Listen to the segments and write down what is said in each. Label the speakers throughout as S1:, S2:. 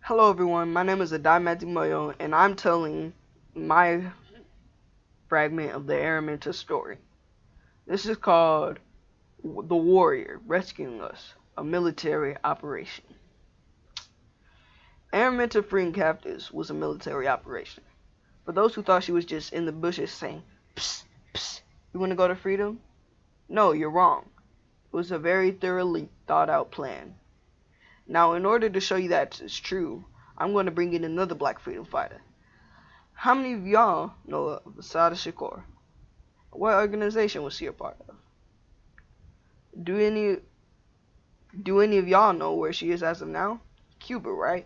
S1: Hello everyone, my name is Addae, and I'm telling my fragment of the Araminta story. This is called The Warrior Rescuing Us, a military operation. Araminta freeing captives was a military operation. For those who thought she was just in the bushes saying, "Psst, psst, you want to go to freedom?" No, you're wrong. It was a very thoroughly thought out plan. Now, in order to show you that it's true, I'm going to bring in another black freedom fighter. How many of y'all know of Assata Shakur? What organization was she a part of? Do any of y'all know where she is as of now? Cuba, right?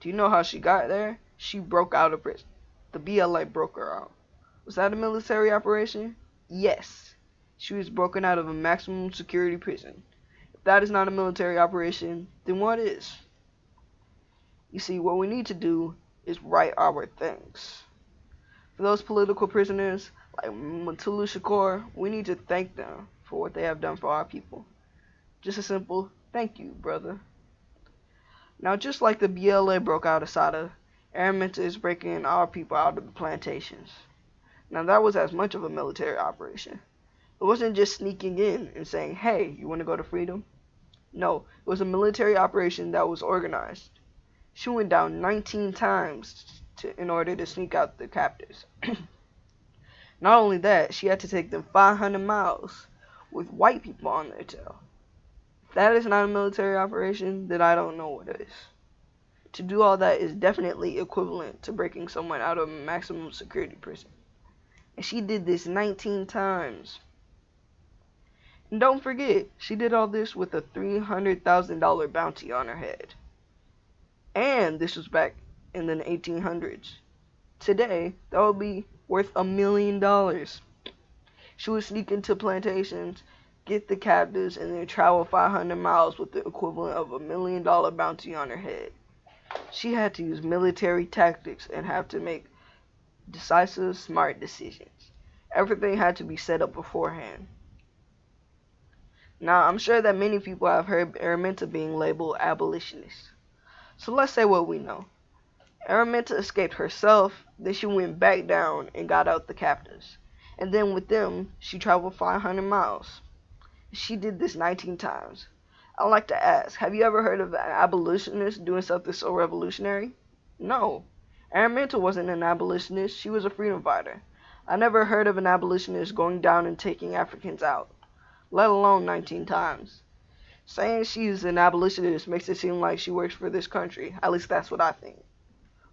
S1: Do you know how she got there? She broke out of prison. The BLA broke her out. Was that a military operation? Yes. She was broken out of a maximum security prison. If that is not a military operation, then what is? You see, what we need to do is right our things. For those political prisoners like Matulu Shakur, we need to thank them for what they have done for our people. Just a simple thank you, brother. Now, just like the BLA broke out of Sada, Araminta is breaking our people out of the plantations. Now, that was as much of a military operation. It wasn't just sneaking in and saying, "Hey, you want to go to freedom?" No, it was a military operation that was organized. She went down 19 times in order to sneak out the captives. Not only that, she had to take them 500 miles with white people on their tail. If that is not a military operation, then I don't know what is. To do all that is definitely equivalent to breaking someone out of a maximum security prison. And she did this 19 times. And don't forget, she did all this with a $300,000 bounty on her head. And this was back in the 1800s. Today, that would be worth $1 million. She would sneak into plantations, get the captives, and then travel 500 miles with the equivalent of $1 million bounty on her head. She had to use military tactics and have to make decisive, smart decisions. Everything had to be set up beforehand. Now, I'm sure that many people have heard Araminta being labeled abolitionist. So let's say what we know. Araminta escaped herself, then she went back down and got out the captives. And then with them, she traveled 500 miles. She did this 19 times. I'd like to ask, have you ever heard of an abolitionist doing something so revolutionary? No. Araminta wasn't an abolitionist, she was a freedom fighter. I never heard of an abolitionist going down and taking Africans out, let alone 19 times. Saying she's an abolitionist makes it seem like she works for this country. At least that's what I think.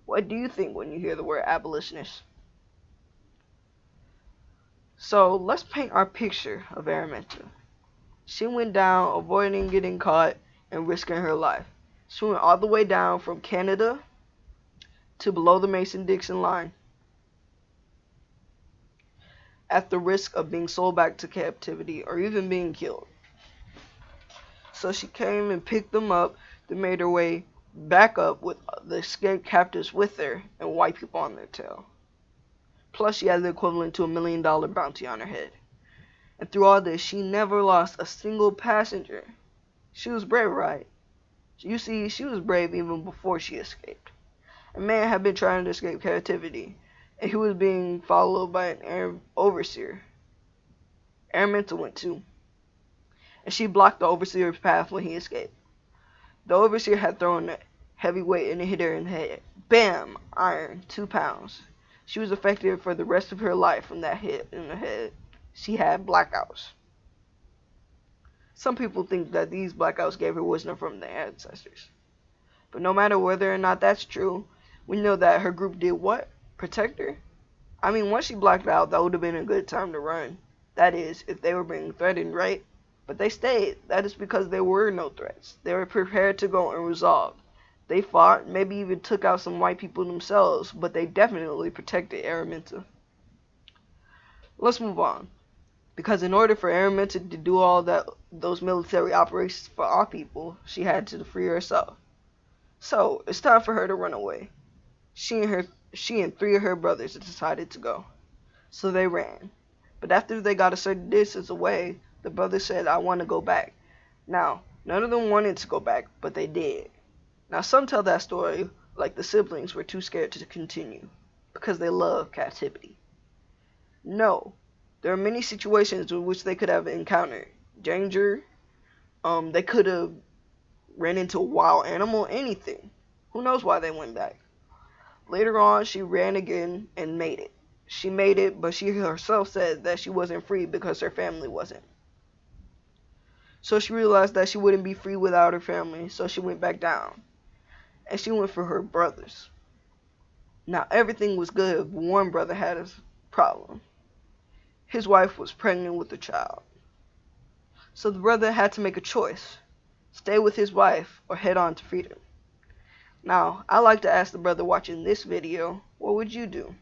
S1: What do you think when you hear the word abolitionist? So let's paint our picture of Araminta. She went down, avoiding getting caught and risking her life. She went all the way down from Canada to below the Mason-Dixon line, at the risk of being sold back to captivity or even being killed. So she came and picked them up, then made her way back up with the escaped captives with her and white people on their tail. Plus, she had the equivalent to $1 million bounty on her head. And through all this, she never lost a single passenger. She was brave, right? You see, she was brave even before she escaped. A man had been trying to escape captivity, and he was being followed by an overseer. Araminta went too, and she blocked the overseer's path when he escaped. The overseer had thrown a heavy weight and it hit her in the head. Bam! Iron, 2 pounds. She was affected for the rest of her life from that hit in the head. She had blackouts. Some people think that these blackouts gave her wisdom from their ancestors. But no matter whether or not that's true, we know that her group did what? Protect her? I mean, once she blacked out, that would have been a good time to run. That is, if they were being threatened, right? But they stayed. That is because there were no threats. They were prepared to go and resolve. They fought, maybe even took out some white people themselves, but they definitely protected Araminta. Let's move on. Because in order for Araminta to do all those military operations for our people, she had to free herself. So, it's time for her to run away. She and 3 of her brothers decided to go. So they ran. But after they got a certain distance away, the brothers said, "I want to go back." Now, none of them wanted to go back, but they did. Now, some tell that story like the siblings were too scared to continue because they love captivity. No, there are many situations in which they could have encountered danger. They could have ran into a wild animal, anything. Who knows why they went back? Later on, she ran again and made it. She made it, but she herself said that she wasn't free because her family wasn't. So she realized that she wouldn't be free without her family, so she went back down. And she went for her brothers. Now, everything was good, but one brother had a problem. His wife was pregnant with a child. So the brother had to make a choice. Stay with his wife or head on to freedom. Now, I like to ask the brother watching this video, what would you do?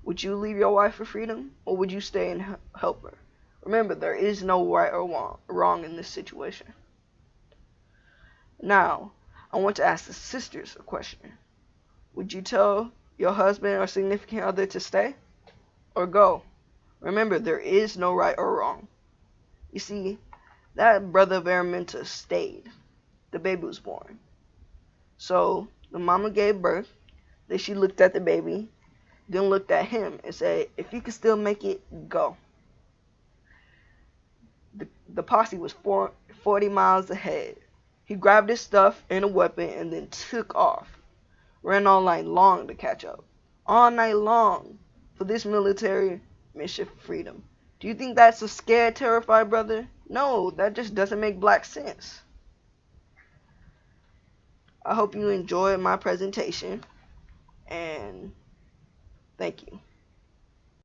S1: Would you leave your wife for freedom, or would you stay and help her? Remember, there is no right or wrong in this situation. Now, I want to ask the sisters a question. Would you tell your husband or significant other to stay or go? Remember, there is no right or wrong. You see, that brother of Araminta stayed. The baby was born. So, the mama gave birth. Then she looked at the baby, then looked at him and said, if you can still make it, go. The posse was 40 miles ahead. He grabbed his stuff and a weapon and then took off. Ran all night long to catch up. All night long for this military mission for freedom. Do you think that's a scared, terrified brother? No, that just doesn't make black sense. I hope you enjoyed my presentation, and thank you.